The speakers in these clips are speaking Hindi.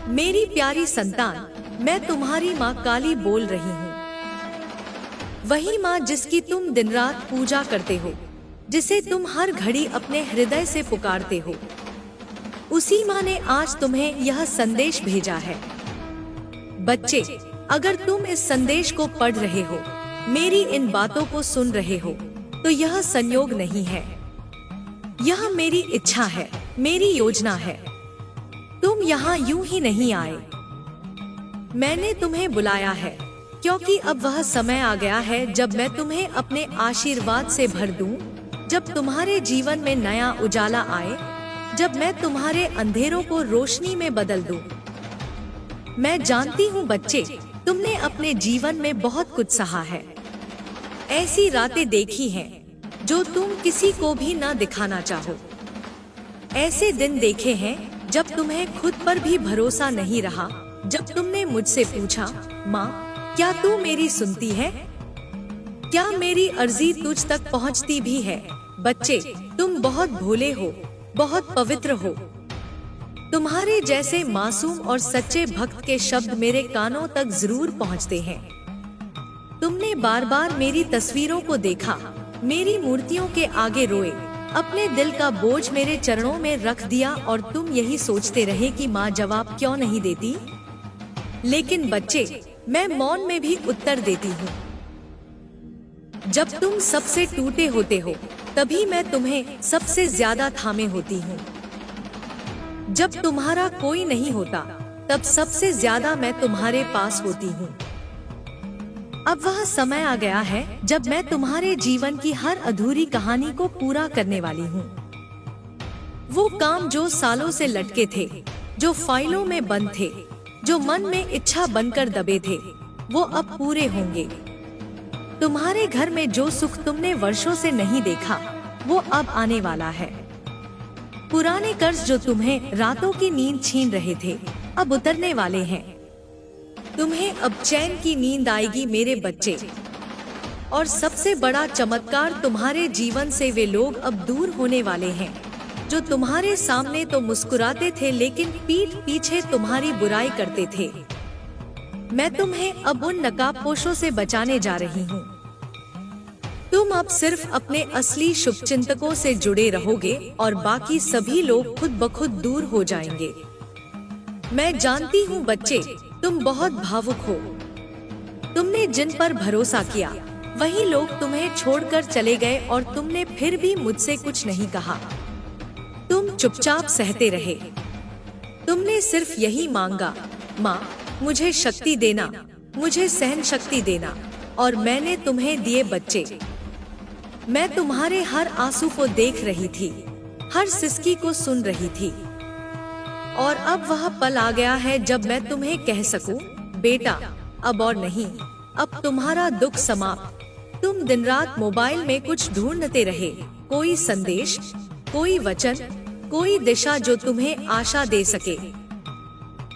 मेरी प्यारी संतान, मैं तुम्हारी माँ काली बोल रही हूँ। वही माँ जिसकी तुम दिन रात पूजा करते हो, जिसे तुम हर घड़ी अपने हृदय से पुकारते हो। उसी माँ ने आज तुम्हें यह संदेश भेजा है। बच्चे, अगर तुम इस संदेश को पढ़ रहे हो, मेरी इन बातों को सुन रहे हो, तो यह संयोग नहीं है। यह मेरी इच्छा है, मेरी योजना है। तुम यहाँ यूं ही नहीं आए। मैंने तुम्हें बुलाया है, क्योंकि अब वह समय आ गया है जब मैं तुम्हें अपने आशीर्वाद से भर दूं, जब तुम्हारे जीवन में नया उजाला आए, जब मैं तुम्हारे अंधेरों को रोशनी में बदल दूं। मैं जानती हूँ बच्चे, तुमने अपने जीवन में बहुत कुछ सहा है। ऐसी रातें देखी हैं जो तुम किसी को भी ना दिखाना चाहो। ऐसे दिन देखे हैं जब तुम्हें खुद पर भी भरोसा नहीं रहा, जब तुमने मुझसे पूछा, माँ क्या तू मेरी सुनती है? क्या मेरी अर्जी तुझ तक पहुँचती भी है? बच्चे, तुम बहुत भोले हो, बहुत पवित्र हो। तुम्हारे जैसे मासूम और सच्चे भक्त के शब्द मेरे कानों तक जरूर पहुँचते हैं। तुमने बार बार मेरी तस्वीरों को देखा, मेरी मूर्तियों के आगे रोए, अपने दिल का बोझ मेरे चरणों में रख दिया और तुम यही सोचते रहे कि माँ जवाब क्यों नहीं देती। लेकिन बच्चे, मैं मौन में भी उत्तर देती हूँ। जब तुम सबसे टूटे होते हो, तभी मैं तुम्हें सबसे ज्यादा थामे होती हूँ। जब तुम्हारा कोई नहीं होता, तब सबसे ज्यादा मैं तुम्हारे पास होती हूँ। अब वह समय आ गया है जब मैं तुम्हारे जीवन की हर अधूरी कहानी को पूरा करने वाली हूँ। वो काम जो सालों से लटके थे, जो फाइलों में बंद थे, जो मन में इच्छा बनकर दबे थे, वो अब पूरे होंगे। तुम्हारे घर में जो सुख तुमने वर्षों से नहीं देखा, वो अब आने वाला है। पुराने कर्ज जो तुम्हें रातों की नींद छीन रहे थे, अब उतरने वाले हैं। तुम्हें अब चैन की नींद आएगी मेरे बच्चे। और सबसे बड़ा चमत्कार, तुम्हारे जीवन से वे लोग अब दूर होने वाले हैं जो तुम्हारे सामने तो मुस्कुराते थे लेकिन पीठ पीछे तुम्हारी बुराई करते थे। मैं तुम्हें अब उन नकाबपोशों से बचाने जा रही हूँ। तुम अब सिर्फ अपने असली शुभचिंतकों से जुड़े रहोगे और बाकी सभी लोग खुद ब खुद दूर हो जाएंगे। मैं जानती हूँ बच्चे, तुम बहुत भावुक हो। तुमने जिन पर भरोसा किया, वही लोग तुम्हें छोड़कर चले गए और तुमने फिर भी मुझसे कुछ नहीं कहा। तुम चुपचाप सहते रहे। तुमने सिर्फ यही मांगा, माँ मुझे शक्ति देना, मुझे सहन शक्ति देना, और मैंने तुम्हें दिए बच्चे। मैं तुम्हारे हर आंसू को देख रही थी, हर सिसकी को सुन रही थी। और अब वह पल आ गया है जब मैं तुम्हें कह सकूं, बेटा अब और नहीं, अब तुम्हारा दुख समाप्त। तुम दिन रात मोबाइल में कुछ ढूंढते रहे, कोई संदेश, कोई वचन, कोई दिशा जो तुम्हें आशा दे सके।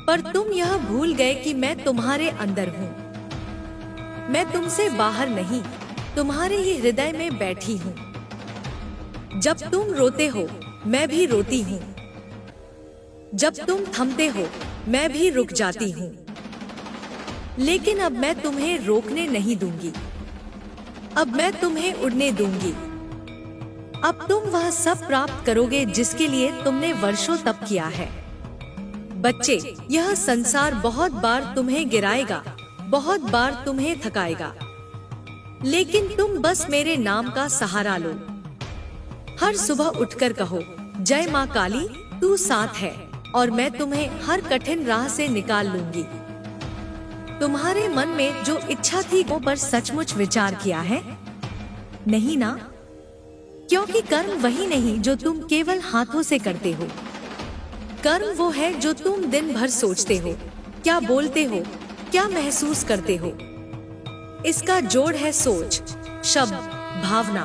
पर तुम यह भूल गए कि मैं तुम्हारे अंदर हूँ। मैं तुमसे बाहर नहीं, तुम्हारे ही हृदय में बैठी हूँ। जब तुम रोते हो, मैं भी रोती हूँ। जब तुम थमते हो, मैं भी रुक जाती हूँ। लेकिन अब मैं तुम्हें रोकने नहीं दूंगी। अब मैं तुम्हें उड़ने दूंगी। अब तुम वह सब प्राप्त करोगे जिसके लिए तुमने वर्षों तप किया है। बच्चे, यह संसार बहुत बार तुम्हें गिराएगा, बहुत बार तुम्हें थकाएगा, लेकिन तुम बस मेरे नाम का सहारा लो। हर सुबह उठकर कहो, जय माँ काली, तू साथ है और मैं तुम्हें हर कठिन राह से निकाल लूंगी। तुम्हारे मन में जो इच्छा थी वो पर सचमुच विचार किया है? नहीं ना? क्योंकि कर्म वही नहीं जो तुम केवल हाथों से करते हो। कर्म वो है जो तुम दिन भर सोचते हो, क्या बोलते हो, क्या महसूस करते हो। इसका जोड़ है सोच, शब्द, भावना।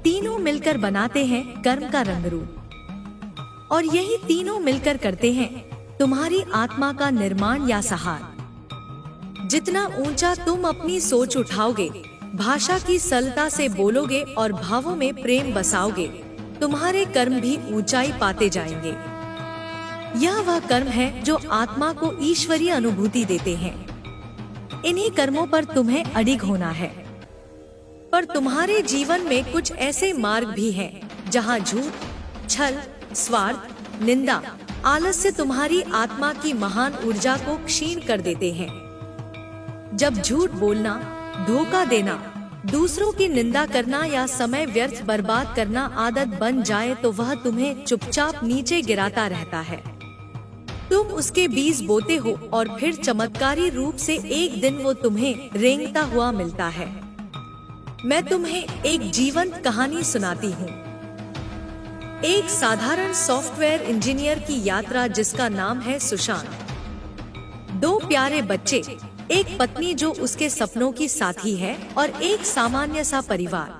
तीनों मिलकर बनाते हैं कर्म का रंग रूप। और यही तीनों मिलकर करते हैं तुम्हारी आत्मा का निर्माण या सहार। जितना ऊंचा तुम अपनी सोच उठाओगे, भाषा की सरलता से बोलोगे और भावों में प्रेम बसाओगे, तुम्हारे कर्म भी ऊंचाई पाते जाएंगे। यह वह कर्म है जो आत्मा को ईश्वरीय अनुभूति देते हैं। इन्हीं कर्मों पर तुम्हें अडिग होना है। पर तुम्हारे जीवन में कुछ ऐसे मार्ग भी हैं जहां झूठ, छल, स्वार्थ, निंदा, आलस्य तुम्हारी आत्मा की महान ऊर्जा को क्षीण कर देते हैं। जब झूठ बोलना, धोखा देना, दूसरों की निंदा करना या समय व्यर्थ बर्बाद करना आदत बन जाए तो वह तुम्हें चुपचाप नीचे गिराता रहता है। तुम उसके बीज बोते हो और फिर चमत्कारी रूप से एक दिन वो तुम्हें रेंगता हुआ मिलता है। मैं तुम्हें एक जीवंत कहानी सुनाती हूँ। एक साधारण सॉफ्टवेयर इंजीनियर की यात्रा जिसका नाम है सुशांत। 2 प्यारे बच्चे, एक पत्नी जो उसके सपनों की साथी है और एक सामान्य सा परिवार।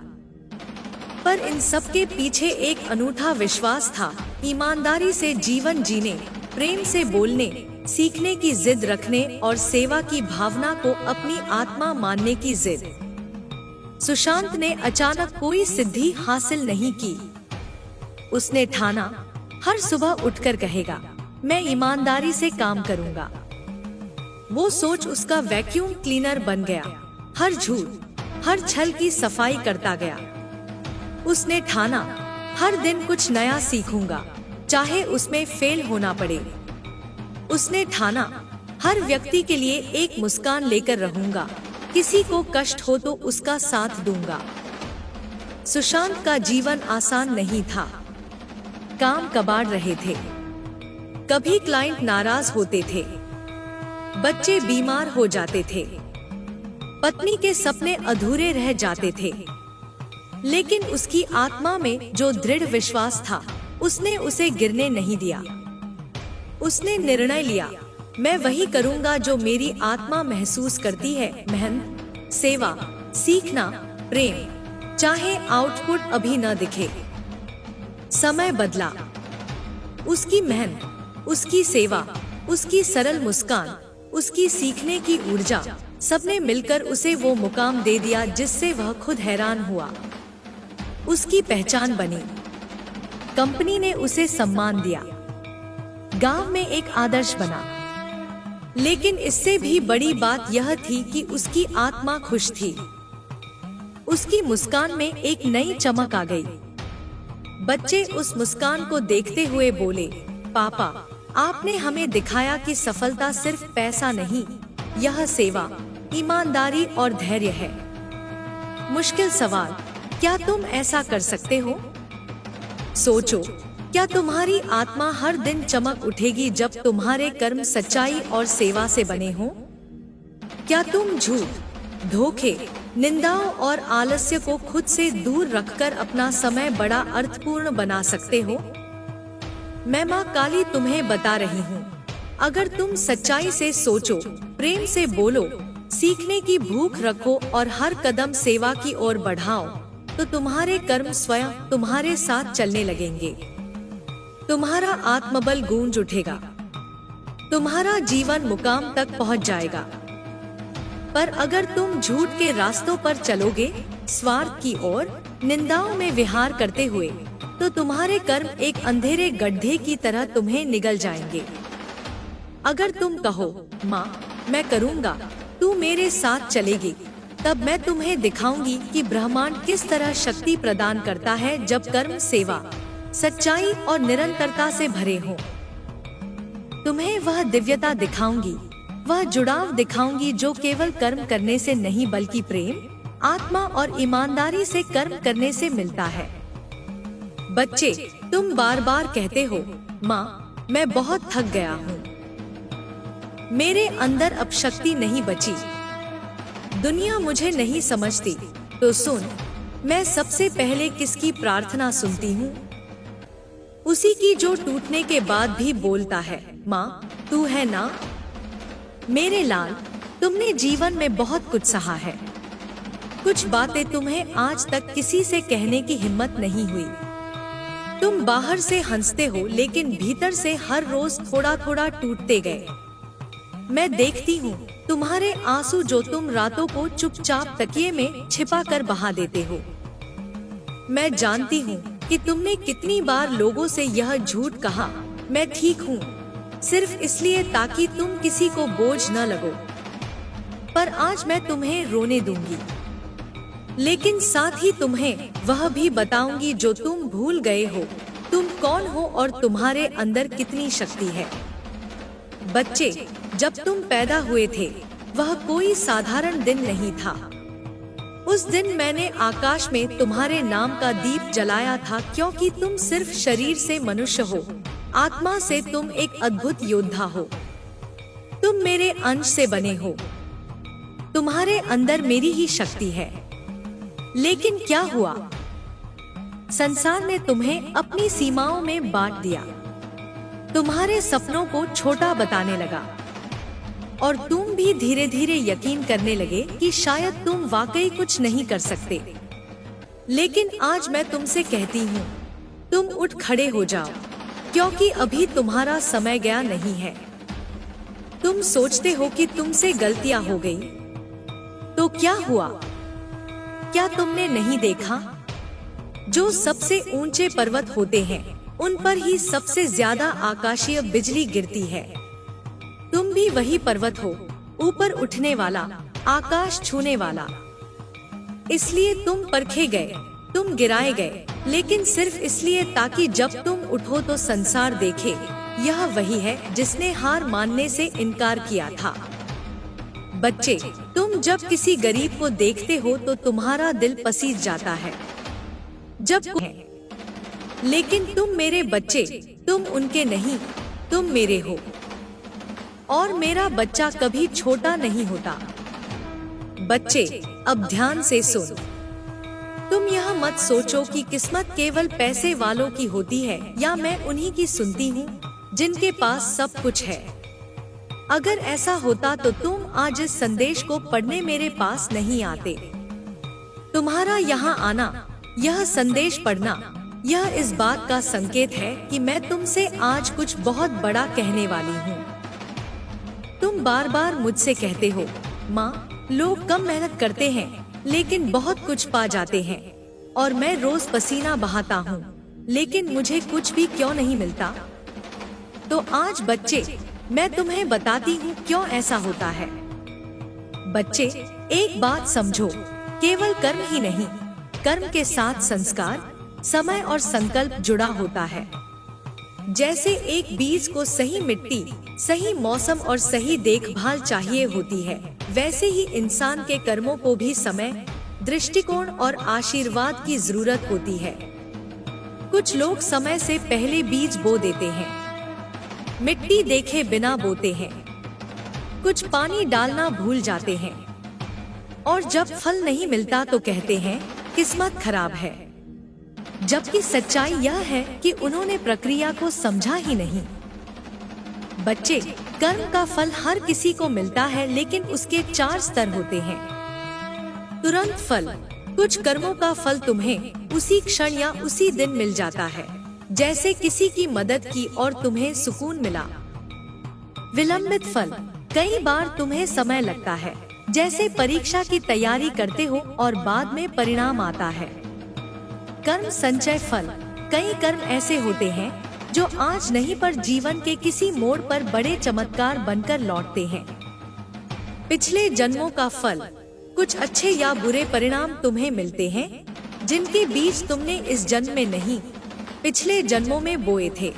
पर इन सब के पीछे एक अनूठा विश्वास था, ईमानदारी से जीवन जीने, प्रेम से बोलने, सीखने की जिद रखने और सेवा की भावना को अपनी आत्मा मानने की जिद। सुशांत ने अचानक कोई सिद्धि हासिल नहीं की। उसने ठाना, हर सुबह उठकर कहेगा, मैं ईमानदारी से काम करूंगा। वो सोच उसका वैक्यूम क्लीनर बन गया। हर झूठ, हर छल की सफाई करता गया। उसने ठाना, हर दिन कुछ नया सीखूंगा, चाहे उसमें फेल होना पड़े। उसने ठाना, हर व्यक्ति के लिए एक मुस्कान लेकर रहूंगा, किसी को कष्ट हो तो उसका साथ दूंगा। सुशांत का जीवन आसान नहीं था। काम कबाड़ रहे थे, कभी क्लाइंट नाराज होते थे, बच्चे बीमार हो जाते थे, पत्नी के सपने अधूरे रह जाते थे। लेकिन उसकी आत्मा में जो दृढ़ विश्वास था, उसने उसे गिरने नहीं दिया। उसने निर्णय लिया, मैं वही करूंगा जो मेरी आत्मा महसूस करती है, मेहनत, सेवा, सीखना, प्रेम, चाहे आउटपुट अभी न दिखे। समय बदला। उसकी मेहनत, उसकी सेवा, उसकी सरल मुस्कान, उसकी सीखने की ऊर्जा, सबने मिलकर उसे वो मुकाम दे दिया जिससे वह खुद हैरान हुआ। उसकी पहचान बनी, कंपनी ने उसे सम्मान दिया, गांव में एक आदर्श बना। लेकिन इससे भी बड़ी बात यह थी कि उसकी आत्मा खुश थी। उसकी मुस्कान में एक नई चमक आ गई। बच्चे उस मुस्कान को देखते हुए बोले, पापा, आपने हमें दिखाया कि सफलता सिर्फ पैसा नहीं, यह सेवा, ईमानदारी और धैर्य है। मुश्किल सवाल, क्या तुम ऐसा कर सकते हो? सोचो, क्या तुम्हारी आत्मा हर दिन चमक उठेगी जब तुम्हारे कर्म सच्चाई और सेवा से बने हों? क्या तुम झूठ, धोखे, निंदाओं और आलस्य को खुद से दूर रखकर अपना समय बड़ा अर्थपूर्ण बना सकते हो? मैं माँ काली तुम्हें बता रही हूँ, अगर तुम सच्चाई से सोचो, प्रेम से बोलो, सीखने की भूख रखो और हर कदम सेवा की ओर बढ़ाओ, तो तुम्हारे कर्म स्वयं तुम्हारे साथ चलने लगेंगे। तुम्हारा आत्मबल गूंज उठेगा, तुम्हारा जीवन मुकाम तक पहुंच जाएगा। पर अगर तुम झूठ के रास्तों पर चलोगे, स्वार्थ की ओर, निंदाओं में विहार करते हुए, तो तुम्हारे कर्म एक अंधेरे गड्ढे की तरह तुम्हें निगल जाएंगे। अगर तुम कहो, माँ मैं करूँगा, तू मेरे साथ चलेगी, तब मैं तुम्हें दिखाऊंगी कि ब्रह्मांड किस तरह शक्ति प्रदान करता है जब कर्म, सेवा, सच्चाई और निरंतरता से भरे हो। तुम्हें वह दिव्यता दिखाऊंगी, वह जुड़ाव दिखाऊंगी जो केवल कर्म करने से नहीं बल्कि प्रेम, आत्मा और ईमानदारी से कर्म करने से मिलता है। बच्चे, तुम बार बार कहते हो, माँ मैं बहुत थक गया हूँ, मेरे अंदर अब शक्ति नहीं बची, दुनिया मुझे नहीं समझती। तो सुन, मैं सबसे पहले किसकी प्रार्थना सुनती हूँ? उसी की जो टूटने के बाद भी बोलता है, माँ तू है ना? मेरे लाल, तुमने जीवन में बहुत कुछ सहा है। कुछ बातें तुम्हें आज तक किसी से कहने की हिम्मत नहीं हुई। तुम बाहर से हंसते हो लेकिन भीतर से हर रोज थोड़ा थोड़ा टूटते गए। मैं देखती हूँ तुम्हारे आंसू जो तुम रातों को चुपचाप तकिए में छिपा कर बहा देते हो। मैं जानती हूँ कि तुमने कितनी बार लोगों से यह झूठ कहा, मैं ठीक हूँ, सिर्फ इसलिए ताकि तुम किसी को बोझ न लगो। पर आज मैं तुम्हें रोने दूंगी, लेकिन साथ ही तुम्हें वह भी बताऊंगी जो तुम भूल गए हो, तुम कौन हो और तुम्हारे अंदर कितनी शक्ति है। बच्चे, जब तुम पैदा हुए थे वह कोई साधारण दिन नहीं था। उस दिन मैंने आकाश में तुम्हारे नाम का दीप जलाया था, क्योंकि तुम सिर्फ शरीर से मनुष्य हो, आत्मा से तुम एक अद्भुत योद्धा हो। तुम मेरे अंश से बने हो, तुम्हारे अंदर मेरी ही शक्ति है। लेकिन क्या हुआ? संसार ने तुम्हें अपनी सीमाओं में बांट दिया, तुम्हारे सपनों को छोटा बताने लगा और तुम भी धीरे धीरे यकीन करने लगे कि शायद तुम वाकई कुछ नहीं कर सकते। लेकिन आज मैं तुमसे कहती हूँ, तुम उठ खड़े हो जाओ, क्योंकि अभी तुम्हारा समय गया नहीं है। तुम सोचते हो कि तुमसे गलतियां हो गई, तो क्या हुआ? क्या तुमने नहीं देखा? जो सबसे ऊंचे पर्वत होते हैं उन पर ही सबसे ज्यादा आकाशीय बिजली गिरती है। तुम भी वही पर्वत हो, ऊपर उठने वाला, आकाश छूने वाला। इसलिए तुम परखे गए, तुम गिराए गए, लेकिन सिर्फ इसलिए ताकि जब तुम उठो तो संसार देखे यह वही है जिसने हार मानने से इनकार किया था। बच्चे, तुम जब किसी गरीब को देखते हो तो तुम्हारा दिल पसीज जाता है। लेकिन तुम मेरे बच्चे, तुम उनके नहीं, तुम मेरे हो। और मेरा बच्चा कभी छोटा नहीं होता। बच्चे, अब ध्यान से सुन। तुम यह मत सोचो कि किस्मत केवल पैसे वालों की होती है या मैं उन्हीं की सुनती हूँ जिनके पास सब कुछ है। अगर ऐसा होता तो तुम आज इस संदेश को पढ़ने मेरे पास नहीं आते। तुम्हारा यहाँ आना, यह संदेश पढ़ना, यह इस बात का संकेत है कि मैं तुमसे आज कुछ बहुत बड़ा कहने वाली हूँ। तुम बार बार मुझसे कहते हो, माँ, लोग कम मेहनत करते हैं लेकिन बहुत कुछ पा जाते हैं, और मैं रोज पसीना बहाता हूँ लेकिन मुझे कुछ भी क्यों नहीं मिलता। तो आज बच्चे, मैं तुम्हें बताती हूँ क्यों ऐसा होता है। बच्चे, एक बात समझो, केवल कर्म ही नहीं, कर्म के साथ संस्कार, समय और संकल्प जुड़ा होता है। जैसे एक बीज को सही मिट्टी, सही मौसम और सही देखभाल चाहिए होती है, वैसे ही इंसान के कर्मों को भी समय, दृष्टिकोण और आशीर्वाद की जरूरत होती है। कुछ लोग समय से पहले बीज बो देते हैं, मिट्टी देखे बिना बोते हैं, कुछ पानी डालना भूल जाते हैं, और जब फल नहीं मिलता तो कहते हैं किस्मत खराब है। जबकि सच्चाई यह है कि उन्होंने प्रक्रिया को समझा ही नहीं। बच्चे, कर्म का फल हर किसी को मिलता है, लेकिन उसके 4 स्तर होते हैं। तुरंत फल, कुछ कर्मों का फल तुम्हें उसी क्षण या उसी दिन मिल जाता है, जैसे किसी की मदद की और तुम्हें सुकून मिला। विलंबित फल, कई बार तुम्हें समय लगता है, जैसे परीक्षा की तैयारी करते हो और बाद में परिणाम आता है। कर्म संचय फल, कई कर्म ऐसे होते हैं जो आज नहीं पर जीवन के किसी मोड़ पर बड़े चमत्कार बनकर लौटते हैं। पिछले जन्मों का फल, कुछ अच्छे या बुरे परिणाम तुम्हें मिलते हैं जिनके बीज तुमने इस जन्म में नहीं, पिछले जन्मों में बोए थे।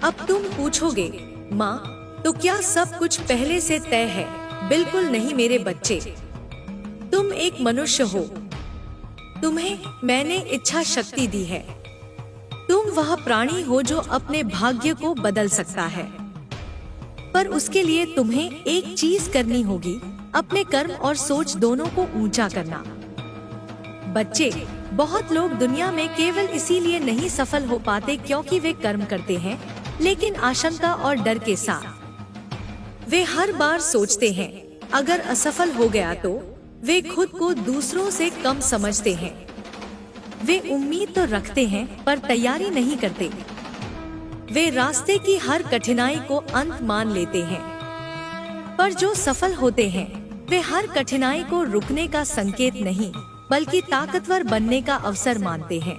अब तुम पूछोगे, माँ, तो क्या सब कुछ पहले से तय है? बिल्कुल नहीं मेरे बच्चे, तुम एक मनुष्य हो, तुम्हें मैंने इच्छा शक्ति दी है। तुम वह प्राणी हो जो अपने भाग्य को बदल सकता है, पर उसके लिए तुम्हें एक चीज करनी होगी, अपने कर्म और सोच दोनों को ऊंचा करना। बच्चे, बहुत लोग दुनिया में केवल इसीलिए नहीं सफल हो पाते क्योंकि वे कर्म करते हैं, लेकिन आशंका और डर के साथ। वे हर बार सोचते हैं अगर असफल हो गया तो। वे खुद को दूसरों से कम समझते हैं। वे उम्मीद तो रखते हैं पर तैयारी नहीं करते। वे रास्ते की हर कठिनाई को अंत मान लेते हैं, पर जो सफल होते हैं वे हर कठिनाई को रुकने का संकेत नहीं बल्कि ताकतवर बनने का अवसर मानते हैं।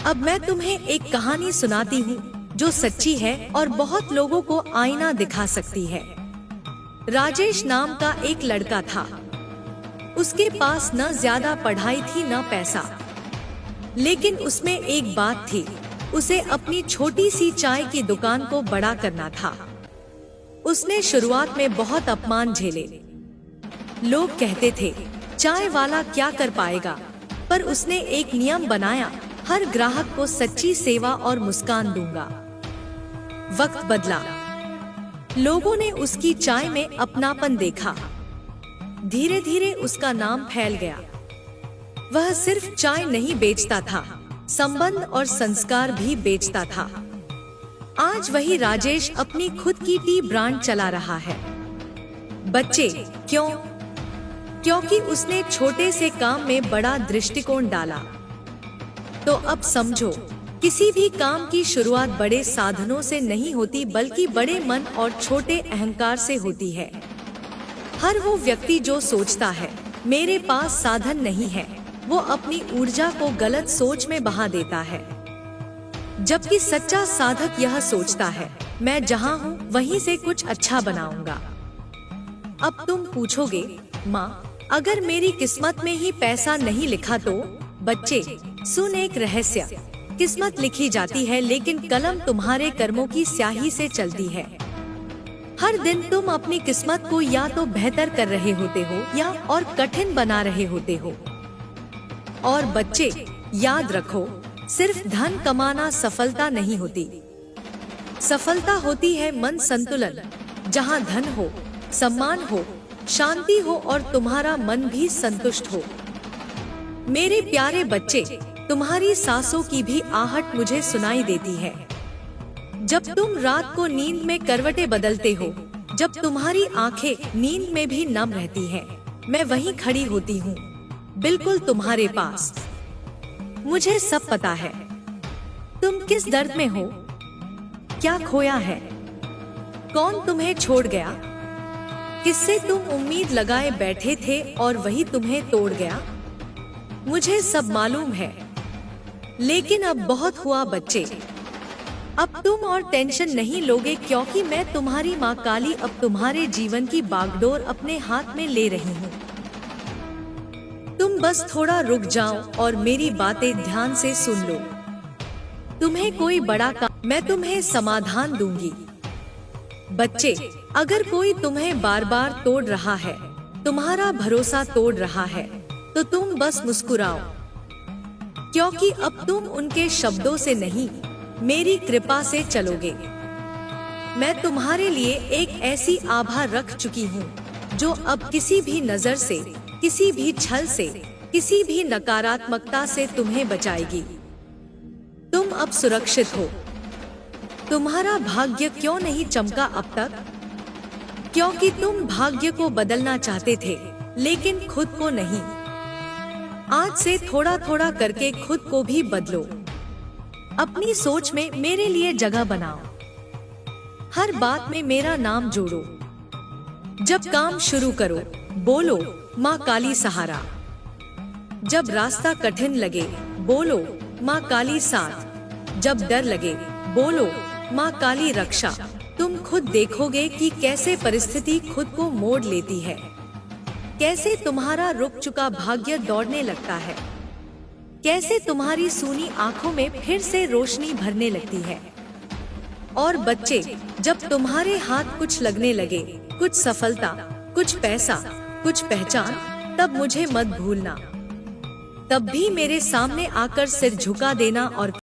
अब मैं तुम्हें एक कहानी सुनाती हूँ जो सच्ची है और बहुत लोगों को आईना दिखा सकती है। राजेश नाम का एक लड़का था। उसके पास न ज्यादा पढ़ाई थी न पैसा, लेकिन उसमें एक बात थी, उसे अपनी छोटी सी चाय की दुकान को बड़ा करना था। उसने शुरुआत में बहुत अपमान झेले। लोग कहते थे चाय वाला क्या कर पाएगा, पर उसने एक नियम बनाया, हर ग्राहक को सच्ची सेवा और मुस्कान दूंगा। वक्त बदला, लोगों ने उसकी चाय में अपनापन देखा। धीरे धीरे उसका नाम फैल गया। वह सिर्फ चाय नहीं बेचता था, संबंध और संस्कार भी बेचता था। आज वही राजेश अपनी खुद की टी ब्रांड चला रहा है। बच्चे, क्यों? क्योंकि उसने छोटे से काम में बड़ा दृष्टिकोण डाला। तो अब समझो, किसी भी काम की शुरुआत बड़े साधनों से नहीं होती, बल्कि बड़े मन और छोटे अहंकार से होती है। हर वो व्यक्ति जो सोचता है मेरे पास साधन नहीं है, वो अपनी ऊर्जा को गलत सोच में बहा देता है। जबकि सच्चा साधक यह सोचता है, मैं जहाँ हूँ वहीं से कुछ अच्छा बनाऊंगा। अब तुम पूछोगे, माँ, अगर मेरी किस्मत में ही पैसा नहीं लिखा तो? बच्चे, सुन एक रहस्य, किस्मत लिखी जाती है, लेकिन कलम तुम्हारे कर्मों की स्याही से चलती है। हर दिन तुम अपनी किस्मत को या तो बेहतर कर रहे होते हो या और कठिन बना रहे होते हो। और बच्चे, याद रखो, सिर्फ धन कमाना सफलता नहीं होती। सफलता होती है मन संतुलन, जहाँ धन हो, सम्मान हो, शांति हो और तुम्हारा मन भी संतुष्ट हो। मेरे प्यारे बच्चे, तुम्हारी सांसों की भी आहट मुझे सुनाई देती है। जब तुम रात को नींद में करवटें बदलते हो, जब तुम्हारी आंखें नींद में भी नम रहती हैं, मैं वहीं खड़ी होती हूँ, बिल्कुल तुम्हारे पास। मुझे सब पता है तुम किस दर्द में हो, क्या खोया है, कौन तुम्हें छोड़ गया, किससे तुम उम्मीद लगाए बैठे थे और वही तुम्हें तोड़ गया। मुझे सब मालूम है, लेकिन अब बहुत हुआ बच्चे। अब तुम और टेंशन नहीं लोगे, क्योंकि मैं तुम्हारी माँ काली अब तुम्हारे जीवन की बागडोर अपने हाथ में ले रही हूँ। तुम बस थोड़ा रुक जाओ और मेरी बातें ध्यान से सुन लो। तुम्हें कोई बड़ा काम, मैं तुम्हें समाधान दूंगी। बच्चे, अगर कोई तुम्हें बार बार तोड़ रहा है, तुम्हारा भरोसा तोड़ रहा है, तो तुम बस मुस्कुराओ, क्योंकि अब तुम उनके शब्दों से नहीं, मेरी कृपा से चलोगे। मैं तुम्हारे लिए एक ऐसी आभा रख चुकी हूँ, जो अब किसी भी नजर से, किसी भी छल से, किसी भी नकारात्मकता से तुम्हें बचाएगी। तुम अब सुरक्षित हो। तुम्हारा भाग्य क्यों नहीं चमका अब तक? क्योंकि तुम भाग्य को बदलना चाहते थे, लेकिन खुद को नहीं। आज से थोड़ा थोड़ा करके खुद को भी बदलो। अपनी सोच में मेरे लिए जगह बनाओ। हर बात में मेरा नाम जोड़ो। जब काम शुरू करो, बोलो माँ काली सहारा। जब रास्ता कठिन लगे, बोलो माँ काली साथ। जब डर लगे, बोलो माँ काली रक्षा। तुम खुद देखोगे कि कैसे परिस्थिति खुद को मोड़ लेती है, कैसे तुम्हारा रुक चुका भाग्य दौड़ने लगता है, कैसे तुम्हारी सूनी आंखों में फिर से रोशनी भरने लगती है। और बच्चे, जब तुम्हारे हाथ कुछ लगने लगे, कुछ सफलता, कुछ पैसा, कुछ पहचान, तब मुझे मत भूलना। तब भी मेरे सामने आकर सिर झुका देना और